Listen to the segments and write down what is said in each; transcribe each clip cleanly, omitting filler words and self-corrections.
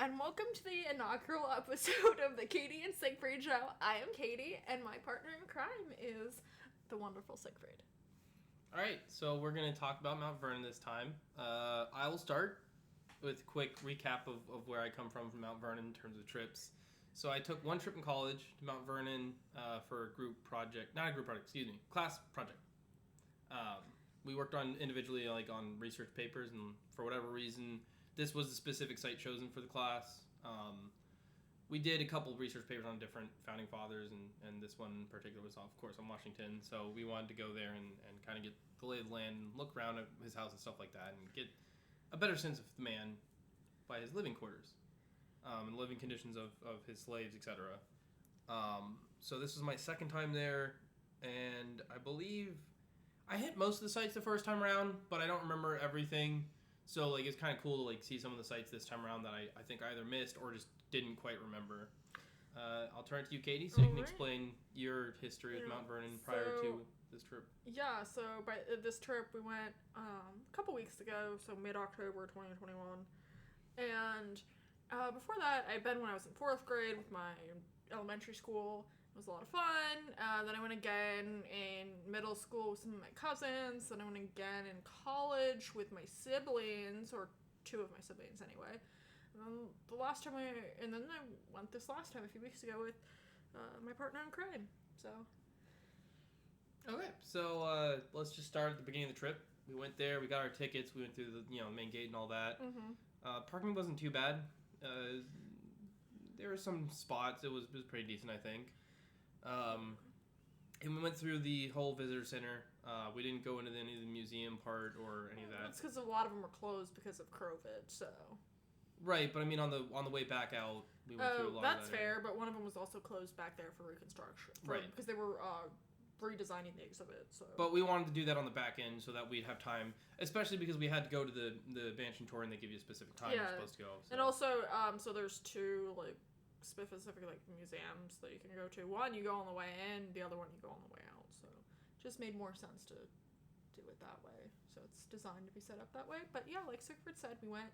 and welcome to the inaugural episode of the Katie and Siegfried Show. I am Katie, and my partner in crime is the wonderful Siegfried. Alright, so we're going to talk about Mount Vernon this time. I will start with a quick recap of where I come from Mount Vernon in terms of trips. So I took one trip in college to Mount Vernon for a group project, class project. We worked on individually on research papers, and for whatever reason, this was the specific site chosen for the class. We did a couple of research papers on different founding fathers, and this one in particular was, of course, on Washington. So we wanted to go there and kind of get the lay of the land, and look around at his house and stuff like that, and get a better sense of the man by his living quarters and living conditions of his slaves, etc. So this was my second time there, and I believe I hit most of the sites the first time around, but I don't remember everything. So, it's kind of cool to, see some of the sites this time around that I think I either missed or just didn't quite remember. I'll turn it to you, Katie, so you can explain your history with Mount Vernon prior to this trip. Yeah, so by this trip, we went a couple weeks ago, so mid-October 2021. And before that, I'd been when I was in 4th grade with my elementary school. It was a lot of fun. Then I went again in middle school with some of my cousins. Then I went again in college with my siblings, or 2 of my siblings anyway. And then I went this last time a few weeks ago with my partner in crime. So. Okay, so let's just start at the beginning of the trip. We went there. We got our tickets. We went through the main gate and all that. Mm-hmm. Parking wasn't too bad. There were some spots. It was pretty decent, I think. And we went through the whole visitor center. We didn't go into any of the museum part or any of that. That's because a lot of them were closed because of COVID, so. Right, but I mean on the way back out, we went through a lot of that. That's fair, but one of them was also closed back there for reconstruction. Right. Because they were redesigning the exhibit, so. But we wanted to do that on the back end so that we'd have time, especially because we had to go to the mansion tour and they give you a specific time you're supposed to go. So. And also, so there's 2, specific museums that you can go to. One you go on the way in, the other one you go on the way out. So it just made more sense to do it that way. So it's designed to be set up that way. But yeah, like Siegfried said, we went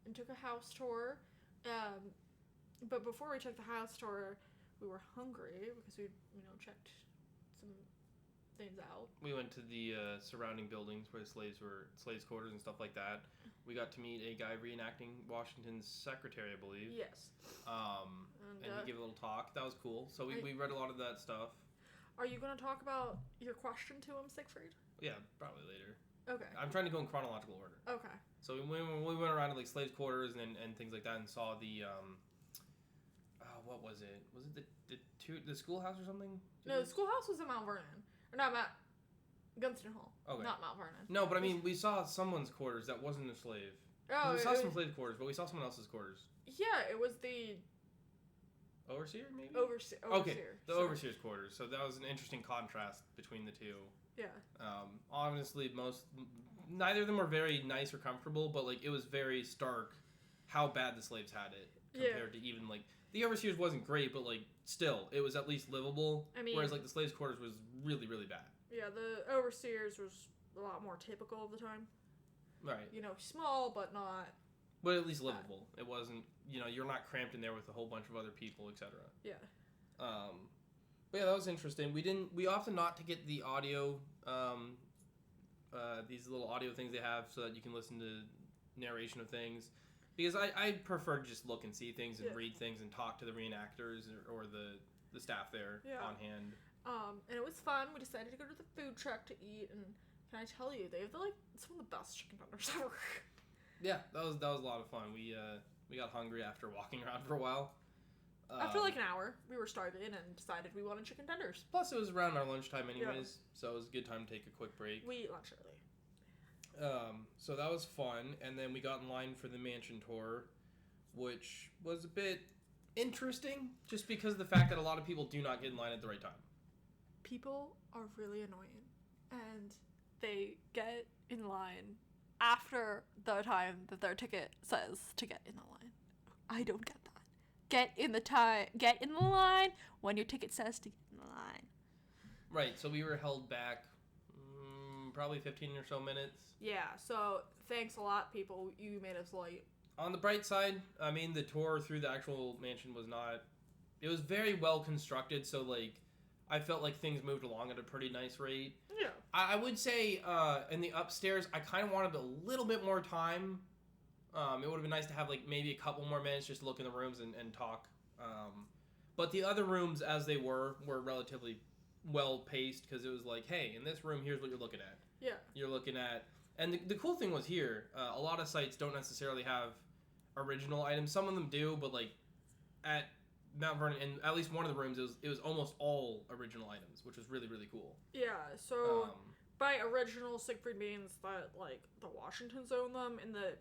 and took a house tour. But before we took the house tour, we were hungry because we checked some things out. We went to the surrounding buildings where the slaves' quarters and stuff like that. We got to meet a guy reenacting Washington's secretary, I believe. Yes. And he gave a little talk. That was cool. So we read a lot of that stuff. Are you going to talk about your question to him, Siegfried? Yeah, probably later. Okay. I'm trying to go in chronological order. Okay. So we went around to slaves' quarters and things like that and saw the what was it? Was it the schoolhouse or something? No, the schoolhouse was in Mount Vernon. Or not Gunston Hall. Okay. Not Mount Vernon. No, but I mean, we saw someone's quarters that wasn't a slave. Oh, we saw some slave quarters, but we saw someone else's quarters. Yeah, it was the overseer, maybe? Overseer. Okay, the overseer's quarters. So that was an interesting contrast between the two. Yeah. Honestly, neither of them were very nice or comfortable, but it was very stark how bad the slaves had it compared to even the overseers wasn't great, but still it was at least livable. I mean, whereas the slaves' quarters was really, really bad. Yeah, the overseers was a lot more typical of the time. Right. Small but not. But at least livable. It wasn't. You're not cramped in there with a whole bunch of other people, etc. Yeah. But yeah, that was interesting. We often not to get the audio. These little audio things they have so that you can listen to narration of things. Because I prefer to just look and see things and read things and talk to the reenactors or the staff there on hand. And it was fun. We decided to go to the food truck to eat, and can I tell you, they have some of the best chicken tenders ever. Yeah, that was a lot of fun. We got hungry after walking around for a while. After an hour, we were starving and decided we wanted chicken tenders. Plus, it was around our lunchtime anyways, so it was a good time to take a quick break. We eat lunch early. So that was fun, and then we got in line for the mansion tour, which was a bit interesting, just because of the fact that a lot of people do not get in line at the right time. People are really annoying, and they get in line after the time that their ticket says to get in the line. I don't get that. Get in the line when your ticket says to get in the line. Right, so we were held back probably 15 or so minutes. Yeah, so thanks a lot, people. You made us late. On the bright side, I mean, the tour through the actual mansion was not... It was very well constructed, so, like, I felt like things moved along at a pretty nice rate. Yeah. I would say in the upstairs, I kind of wanted a little bit more time. It would have been nice to have, like, maybe a couple more minutes just to look in the rooms and talk. But the other rooms, as they were relatively well-paced, because it was like, hey, in this room, here's what you're looking at. Yeah. You're looking at... And the cool thing was here, a lot of sites don't necessarily have original items. Some of them do, but, like, at Mount Vernon, in at least one of the rooms, it was almost all original items, which was really, really cool. Yeah, so by original, Siegfried means that, like, the Washingtons own them, and the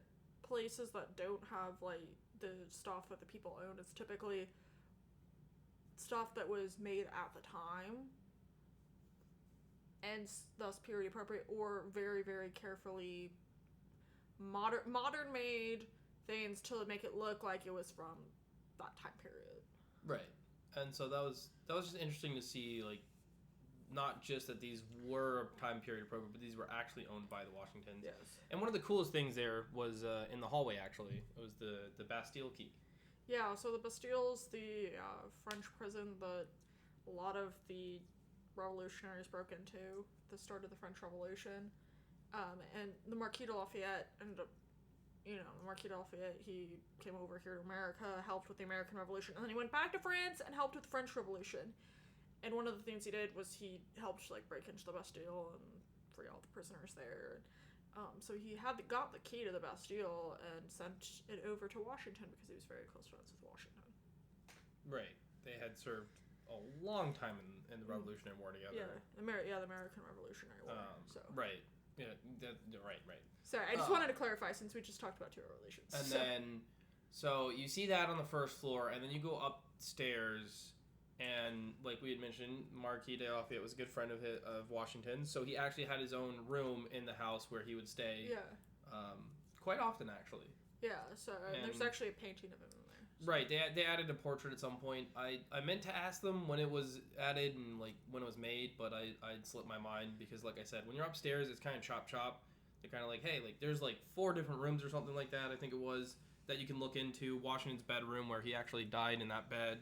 places that don't have, like, the stuff that the people own, it's typically stuff that was made at the time, and thus period appropriate, or very, very carefully modern made things to make it look like it was from that time period. Right. And so that was just interesting to see, like, not just that these were time period appropriate, but these were actually owned by the Washingtons. Yes. And one of the coolest things there was in the hallway, actually. It was the Bastille key. Yeah, so the Bastille's the French prison that a lot of the revolutionaries broke into at the start of the French Revolution. And the Marquis de Lafayette ended up, the Marquis de Lafayette, he came over here to America, helped with the American Revolution, and then he went back to France and helped with the French Revolution. And one of the things he did was he helped, like, break into the Bastille and free all the prisoners there. So he got the key to the Bastille and sent it over to Washington because he was very close friends with Washington. Right. They had served a long time in the Revolutionary War together. Yeah, the American Revolutionary War. Right. Yeah, right. Sorry, I just wanted to clarify since we just talked about two relations. And then, so you see that on the first floor, and then you go upstairs, and like we had mentioned, Marquis de Lafayette was a good friend of Washington, so he actually had his own room in the house where he would stay. Yeah. Quite often, actually. Yeah. So there's actually a painting of him in there. So. Right. They added a portrait at some point. I meant to ask them when it was added and like when it was made, but I'd slipped my mind because, like I said, when you're upstairs, it's kind of chop. They're kind of like, hey, like there's like 4 different rooms or something like that. I think it was that you can look into. Washington's bedroom where he actually died in that bed.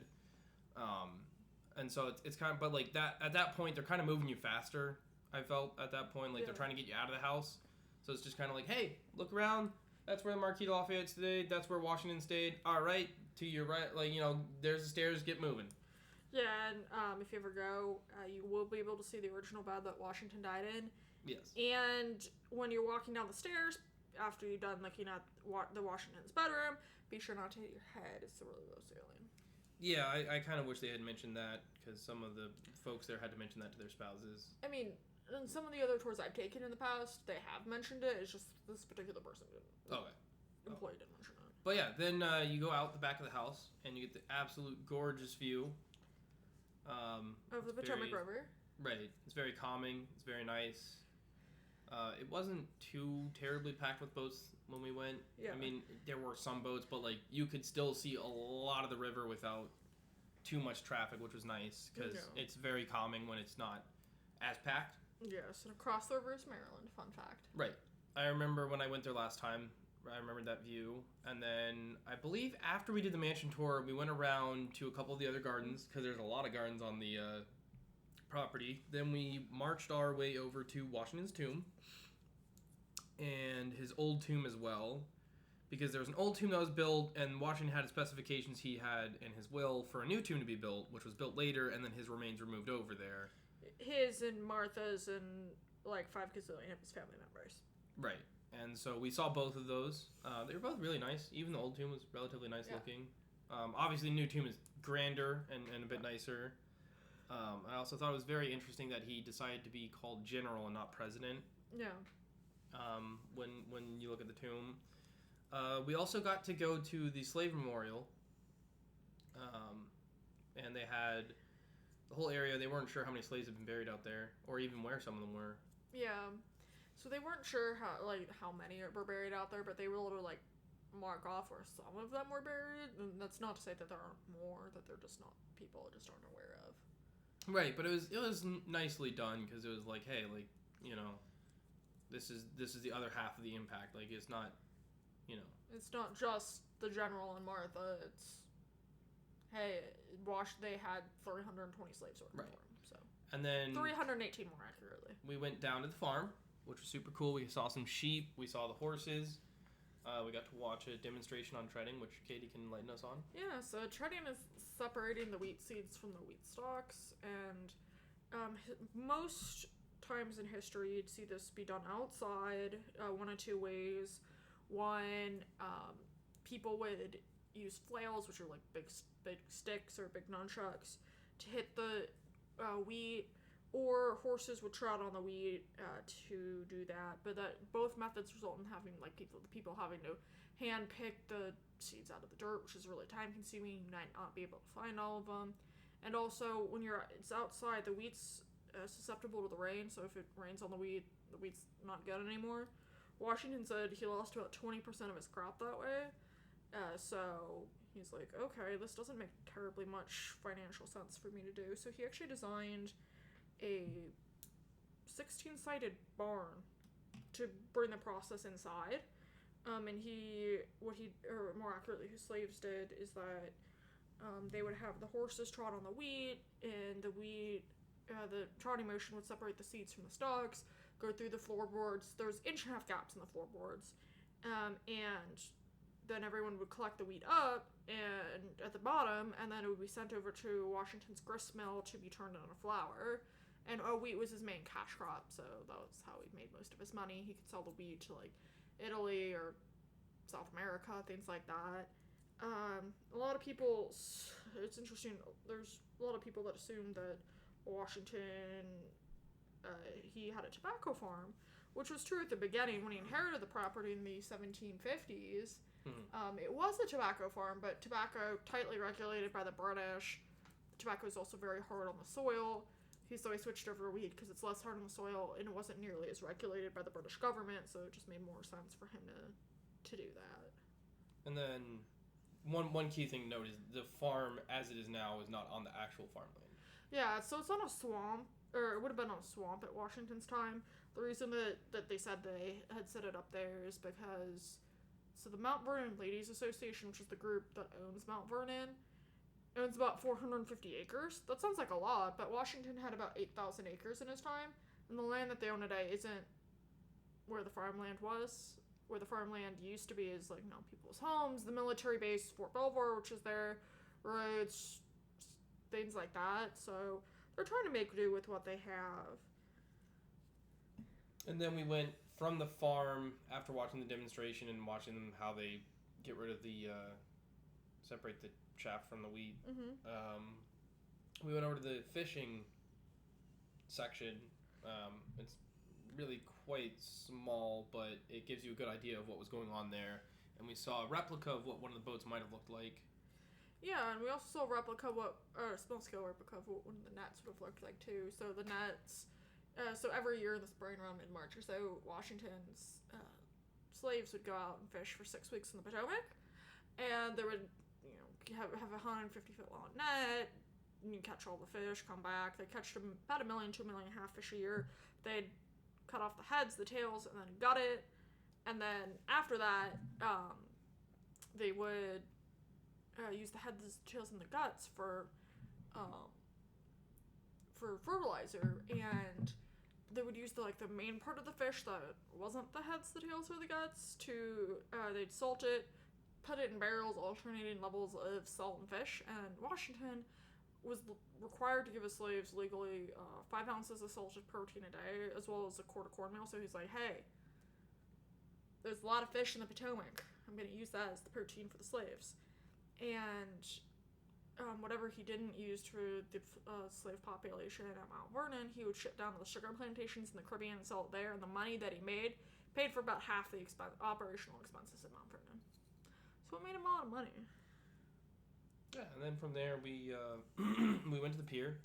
And so it's kind of, but like that at that point they're kind of moving you faster. I felt at that point like they're trying to get you out of the house. So it's just kind of like, hey, look around. That's where the Marquis de Lafayette stayed. That's where Washington stayed. All right, to your right, like, there's the stairs. Get moving. Yeah, and if you ever go, you will be able to see the original bed that Washington died in. Yes. And when you're walking down the stairs, after you've done looking at the Washington's bedroom, be sure not to hit your head. It's the really low ceiling. Yeah, I kind of wish they had mentioned that because some of the folks there had to mention that to their spouses. I mean, in some of the other tours I've taken in the past, they have mentioned it. It's just this particular person didn't. Employee didn't mention it. But yeah, then you go out the back of the house and you get the absolute gorgeous view. Of the Potomac River. Right. It's very calming. It's very nice. It wasn't too terribly packed with boats when we went. Yeah. I mean, there were some boats, but like you could still see a lot of the river without too much traffic, which was nice because it's very calming when it's not as packed. Yes, and across the river is Maryland. Fun fact. Right. I remember when I went there last time. I remember that view, and then I believe after we did the mansion tour, we went around to a couple of the other gardens because there's a lot of gardens on the property. Then we marched our way over to Washington's tomb and his old tomb as well, because there was an old tomb that was built, and Washington had specifications he had in his will for a new tomb to be built, which was built later, and then his remains were moved over there. His and Martha's and like 5 gazillion of his family members. Right. And so we saw both of those. They were both really nice. Even the old tomb was relatively nice looking. Obviously, the new tomb is grander and a bit nicer. I also thought it was very interesting that he decided to be called general and not president. Yeah. When you look at the tomb. We also got to go to the slave memorial. And they had the whole area. They weren't sure how many slaves had been buried out there, or even where some of them were. Yeah. So they weren't sure how many were buried out there, but they were able to mark off where some of them were buried. And that's not to say that there aren't more, that they're just not people just aren't aware of. Right, but it was nicely done because it was like, hey, this is the other half of the impact. Like it's not, It's not just the general and Martha. It's hey, they had 320 slaves working Right. for them. So And then 318 more accurately. we went down to the farm, which was super cool. We saw some sheep. We saw the horses. We got to watch a demonstration on treading, which Katie can enlighten us on. Yeah, so treading is separating the wheat seeds from the wheat stalks, and most times in history you'd see this be done outside, one of two ways. One, people would use flails, which are like big sticks or big nunchucks, to hit the wheat, or horses would trot on the wheat to do that. But that both methods result in having like people having to hand pick the seeds out of the dirt, which is really time consuming. You might not be able to find all of them. And also, when it's outside, the wheat's susceptible to the rain. So if it rains on the wheat's not good anymore. Washington said he lost about 20% of his crop that way. So he's like, okay, this doesn't make terribly much financial sense for me to do. So he actually designed a 16-sided barn to bring the process inside. And more accurately, his slaves did is that they would have the horses trot on the wheat, and the trotting motion would separate the seeds from the stalks, go through the floorboards. There's 1.5-inch gaps in the floorboards, and then everyone would collect the wheat up and at the bottom, and then it would be sent over to Washington's grist mill to be turned into flour. And wheat was his main cash crop, so that was how he made most of his money. He could sell the wheat to like Italy or South America, things like that. A lot of people, it's interesting, there's a lot of people that assume that Washington, he had a tobacco farm, which was true at the beginning when he inherited the property in the 1750s. It was a tobacco farm, but tobacco tightly regulated by the British. Tobacco is also very hard on the soil. So he switched over to weed because it's less hard on the soil and it wasn't nearly as regulated by the British government, so it just made more sense for him to do that. And then one key thing to note is the farm as it is now is not on the actual farmland. Yeah, so it's on a swamp, or it would have been on a swamp at Washington's time. The reason that they said they had set it up there is because the Mount Vernon Ladies Association, which is the group that owns Mount Vernon, owns about 450 acres. That sounds like a lot, but Washington had about 8,000 acres in his time, and the land that they own today isn't where the farmland was. Where the farmland used to be is like people's homes, the military base, Fort Belvoir, which is there, roads, things like that. So they're trying to make do with what they have. And then we went from the farm after watching the demonstration and watching them how they get rid of the separate the chaff from the wheat. We went over to the fishing section. It's really quite small, but it gives you a good idea of what was going on there. And we saw a replica of what one of the boats might have looked like. Yeah, and we also saw a small scale replica of what one of the nets would have looked like too. So the nets, so every year in the spring around mid-March or so, Washington's slaves would go out and fish for 6 weeks in the Potomac, and they would have a 150-foot long net. You catch all the fish, come back. They catch about 1 million to 1.5 million fish a year. They'd cut off the heads, the tails, and then gut it. And then after that, they would use the heads, the tails, and the guts for fertilizer. And they would use the main part of the fish that wasn't the heads, the tails, or the guts they'd salt it, put it in barrels, alternating levels of salt and fish. And Washington was required to give his slaves legally 5 ounces of salted protein a day, as well as a quart of cornmeal. So he's like, hey, there's a lot of fish in the Potomac. I'm going to use that as the protein for the slaves. And whatever he didn't use for the slave population at Mount Vernon, he would ship down to the sugar plantations in the Caribbean and sell it there. And the money that he made paid for about half the operational expenses at Mount Vernon. So it made him a lot of money. Yeah, and then from there we we went to the pier,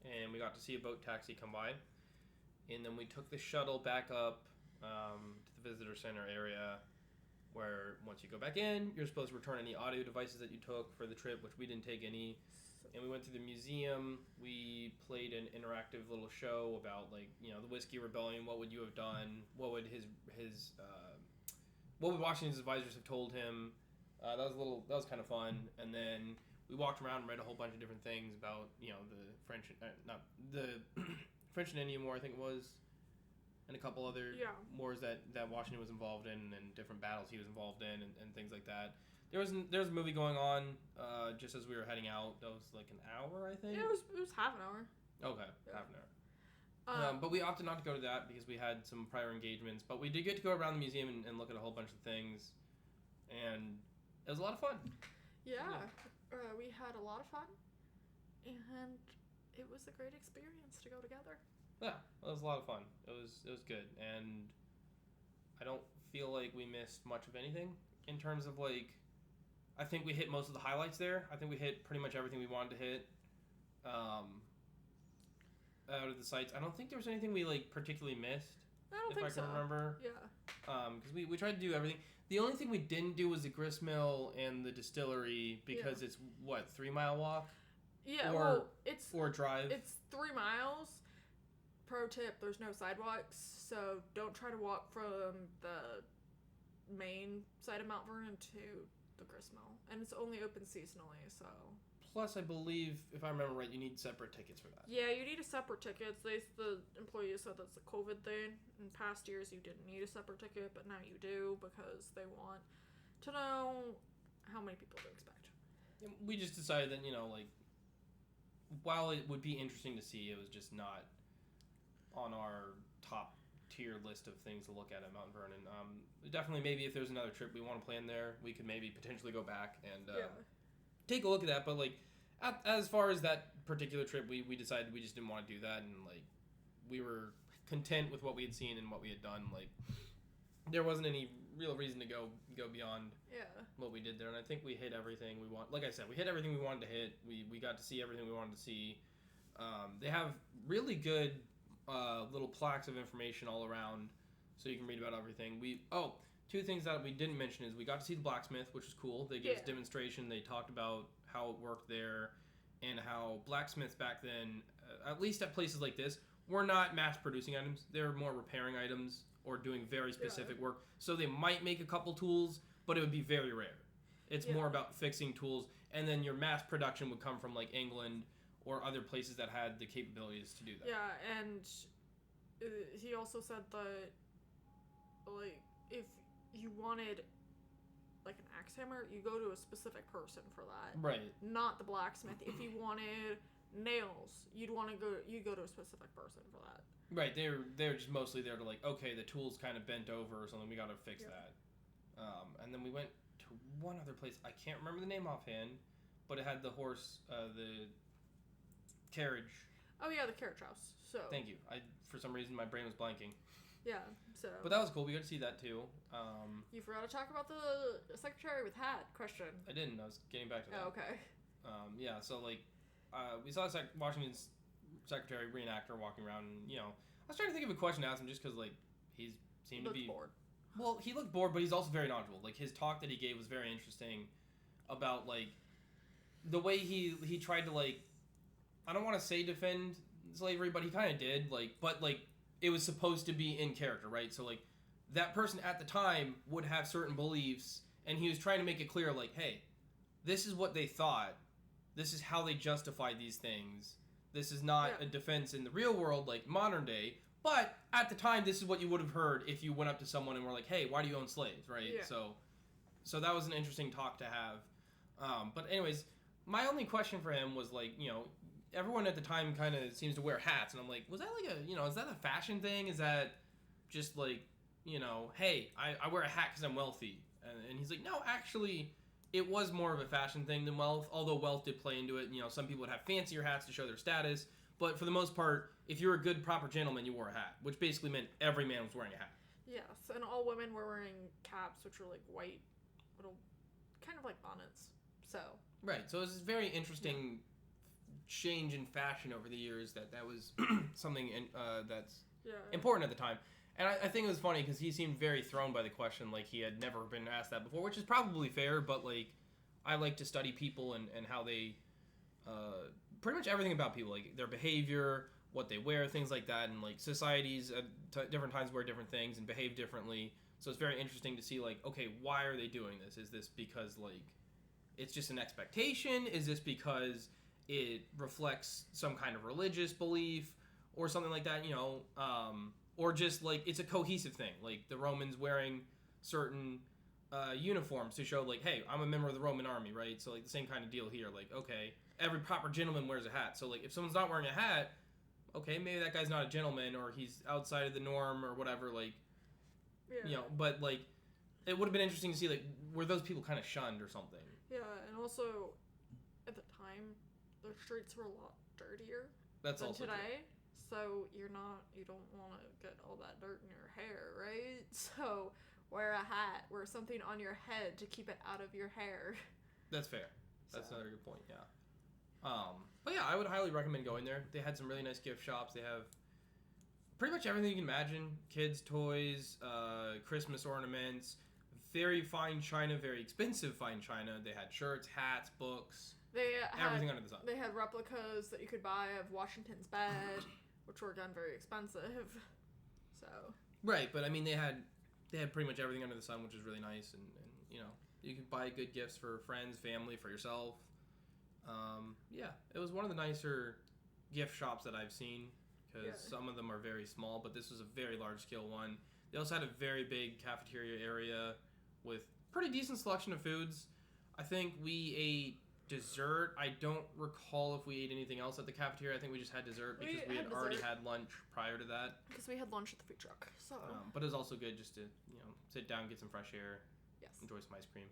and we got to see a boat taxi come by, and then we took the shuttle back up to the visitor center area, where once you go back in, you're supposed to return any audio devices that you took for the trip, which we didn't take any. And we went to the museum. We played an interactive little show about the Whiskey Rebellion. What would you have done? What would his what Washington's advisors have told him. That was kind of fun. And then we walked around and read a whole bunch of different things about, you know, the French, not the French and Indian War, I think it was, and a couple other wars that Washington was involved in, and different battles he was involved in, and things like that. There was a movie going on just as we were heading out. That was like an hour, I think. Yeah, it was half an hour. Okay, half an hour. But we opted not to go to that because we had some prior engagements. But we did get to go around the museum and look at a whole bunch of things, and it was a lot of fun. Yeah. We had a lot of fun, and it was a great experience to go together. Yeah, it was a lot of fun. It was good, and I don't feel like we missed much of anything in terms of like. I think we hit most of the highlights there. I think we hit pretty much everything we wanted to hit. Out of the sites, I don't think there was anything we like particularly missed. I don't think so. If I can remember. Yeah. Because we tried to do everything. The only thing we didn't do was the grist mill and the distillery because it's what 3 mile walk. Yeah. Or drive. It's 3 miles. Pro tip: there's no sidewalks, so don't try to walk from the main side of Mount Vernon to the grist mill, and it's only open seasonally. So. Plus, I believe, if I remember right, you need separate tickets for that. Yeah, you need a separate ticket. The employees said that's a COVID thing. In past years, you didn't need a separate ticket, but now you do because they want to know how many people to expect. And we just decided that, you know, like, while it would be interesting to see, it was just not on our top tier list of things to look at Mount Vernon. Definitely, maybe if there's another trip we want to plan there, we could maybe potentially go back and take a look at that. But like, as far as that particular trip, we decided we just didn't want to do that, and like, we were content with what we had seen and what we had done. Like, there wasn't any real reason to go beyond what we did there, and I think we hit everything we want. Like I said, we hit everything we wanted to hit. We got to see everything we wanted to see. They have really good little plaques of information all around, so you can read about everything. Two things that we didn't mention is we got to see the blacksmith, which was cool. They gave us a demonstration. They talked about how it worked there and how blacksmiths back then, at least at places like this, were not mass-producing items. They were more repairing items or doing very specific work. So they might make a couple tools, but it would be very rare. It's more about fixing tools, and then your mass production would come from like England or other places that had the capabilities to do that. Yeah, and he also said that, like, if you wanted like an axe hammer, you go to a specific person for that. Right. Not the blacksmith. If you wanted nails, you go to a specific person for that. Right. They're just mostly there to like, okay, the tool's kind of bent over or something. We got to fix that. And then we went to one other place. I can't remember the name offhand, but it had the horse, the carriage. Oh yeah, the carriage house. So. Thank you. For some reason my brain was blanking. Yeah, so. But that was cool. We got to see that too. You forgot to talk about the secretary with hat question. I didn't. I was getting back to that. Oh, okay. Yeah, so like, we saw Washington's secretary reenactor walking around, and, you know, I was trying to think of a question to ask him just because, like, he seemed to be bored. Well, he looked bored, but he's also very knowledgeable. Like, his talk that he gave was very interesting about, like, the way he tried to, like, I don't want to say defend slavery, but he kind of did, like, but, like, it was supposed to be in character, right? So, like, that person at the time would have certain beliefs, and he was trying to make it clear, like, hey, this is what they thought. This is how they justified these things. This is not a defense in the real world, like modern day. But at the time, this is what you would have heard if you went up to someone and were like, hey, why do you own slaves, right? Yeah. So that was an interesting talk to have. But anyways, my only question for him was, like, you know, everyone at the time kind of seems to wear hats. And I'm like, was that like is that a fashion thing? Is that just like, you know, hey, I wear a hat because I'm wealthy? And he's like, no, actually, it was more of a fashion thing than wealth, although wealth did play into it. You know, some people would have fancier hats to show their status, but for the most part, if you're a good, proper gentleman, you wore a hat, which basically meant every man was wearing a hat. Yes, and all women were wearing caps, which were like white, little, kind of like bonnets. So. Right, so it was this very interesting change in fashion over the years that was something that's important at the time. And I think it was funny because he seemed very thrown by the question, like he had never been asked that before, which is probably fair, but like I like to study people and how they, pretty much everything about people, like their behavior, what they wear, things like that, and like societies at different times wear different things and behave differently. So it's very interesting to see, like, okay, why are they doing this? Is this because, like, it's just an expectation? Is this because it reflects some kind of religious belief or something like that, or just, like, it's a cohesive thing. Like, the Romans wearing certain uniforms to show, like, hey, I'm a member of the Roman army, right? So, like, the same kind of deal here. Like, okay, every proper gentleman wears a hat. So, like, if someone's not wearing a hat, okay, maybe that guy's not a gentleman, or he's outside of the norm, or whatever, like, but, like, it would have been interesting to see, like, were those people kind of shunned or something? Yeah, and also, at the time, the streets were a lot dirtier than today. True. So you don't want to get all that dirt in your hair, right? So wear a hat, wear something on your head to keep it out of your hair. That's fair. That's another good point, yeah. But yeah, I would highly recommend going there. They had some really nice gift shops. They have pretty much everything you can imagine. Kids' toys, Christmas ornaments, very fine china, very expensive fine china. They had shirts, hats, books, everything under the sun. They had replicas that you could buy of Washington's bed, which were, again, very expensive. So. Right, but I mean, they had pretty much everything under the sun, which is really nice. And you could buy good gifts for friends, family, for yourself. Yeah, it was one of the nicer gift shops that I've seen, because some of them are very small, but this was a very large scale one. They also had a very big cafeteria area with pretty decent selection of foods. I think we ate dessert. I don't recall if we ate anything else at the cafeteria. I think we just had dessert because we had already had lunch prior to that. Because we had lunch at the food truck. So. But it was also good just to sit down, get some fresh air, enjoy some ice cream.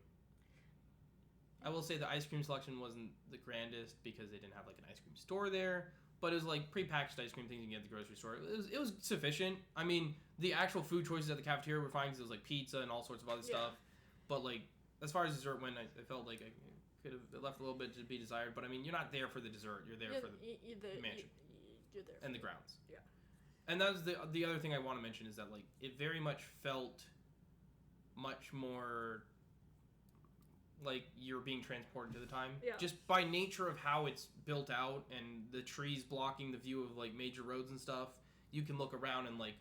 I will say the ice cream selection wasn't the grandest because they didn't have like an ice cream store there, but it was like prepackaged ice cream things you can get at the grocery store. It was sufficient. I mean, the actual food choices at the cafeteria were fine because it was like pizza and all sorts of other stuff. But like as far as dessert went, I felt like I could have left a little bit to be desired. But I mean, you're not there for the dessert. You're there for the mansion. You're there and the grounds. Yeah. And that was the other thing I want to mention is that like it very much felt much more like you're being transported to the time. Yeah. Just by nature of how it's built out and the trees blocking the view of like major roads and stuff, you can look around and like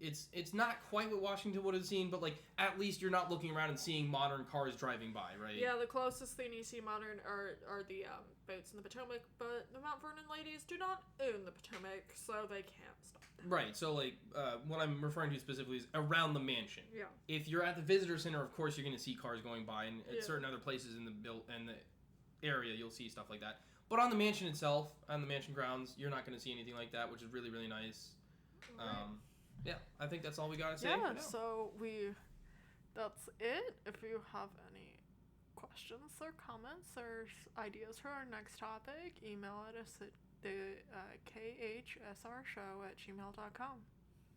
it's not quite what Washington would have seen, but like at least you're not looking around and seeing modern cars driving by, right? Yeah, the closest thing you see modern are the boats in the Potomac, but the Mount Vernon ladies do not own the Potomac, so they can't stop them. Right, so like what I'm referring to specifically is around the mansion. Yeah. If you're at the visitor center, of course you're going to see cars going by, and at certain other places in the area you'll see stuff like that. But on the mansion itself, on the mansion grounds, you're not going to see anything like that, which is really, really nice. Right. Yeah, I think that's all we got to say. Yeah, so that's it. If you have any questions or comments or ideas for our next topic, email at us at the khsrshow@gmail.com.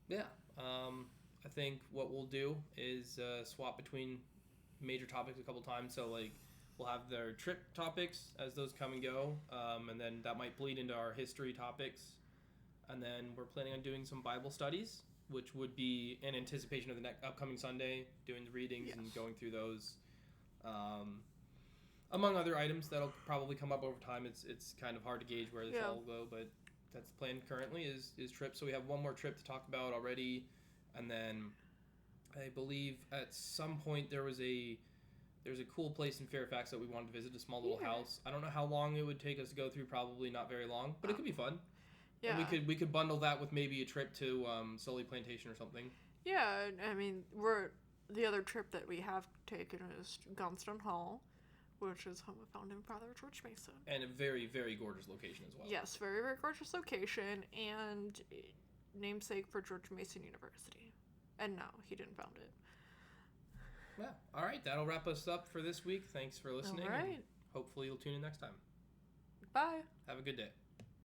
Yeah, I think what we'll do is swap between major topics a couple times. So like we'll have their trip topics as those come and go, and then that might bleed into our history topics. And then we're planning on doing some Bible studies, which would be in anticipation of the upcoming Sunday, doing the readings and going through those. Among other items that'll probably come up over time. It's kind of hard to gauge where this all will go, but that's the plan currently is trips. So we have one more trip to talk about already, and then I believe at some point there's a cool place in Fairfax that we wanted to visit, a small little house. I don't know how long it would take us to go through, probably not very long, but it could be fun. Yeah. And we could bundle that with maybe a trip to Sully Plantation or something. Yeah, I mean, the other trip that we have taken is Gunston Hall, which is home of founding father George Mason. And a very, very gorgeous location as well. Yes, very, very gorgeous location, and namesake for George Mason University. And no, he didn't found it. Yeah, all right, that'll wrap us up for this week. Thanks for listening. All right. And hopefully you'll tune in next time. Bye. Have a good day.